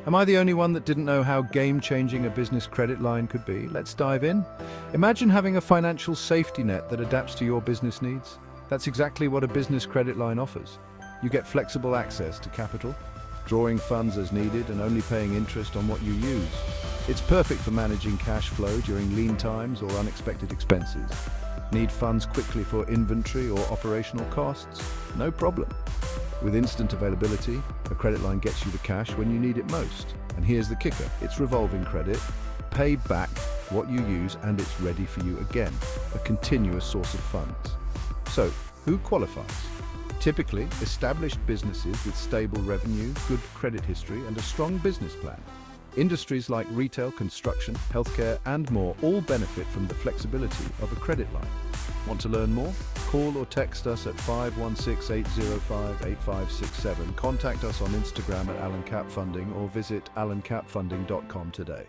Am I the only one that didn't know how game-changing a business credit line could be? Let's dive in. Imagine having a financial safety net that adapts to your business needs. That's exactly what a business credit line offers. You get flexible access to capital, drawing funds as needed and only paying interest on what you use. It's perfect for managing cash flow during lean times or unexpected expenses. Need funds quickly for inventory or operational costs? No problem. With instant availability, a credit line gets you the cash when you need it most. And here's the kicker, it's revolving credit. Pay back what you use and it's ready for you again, a continuous source of funds. So, who qualifies? Typically, established businesses with stable revenue, good credit history, and a strong business plan. Industries like retail, construction, healthcare, and more all benefit from the flexibility of a credit line. Want to learn more? Call or text us at 516-805-8567. Contact us on Instagram at AlanCapFunding or visit alancapfunding.com today.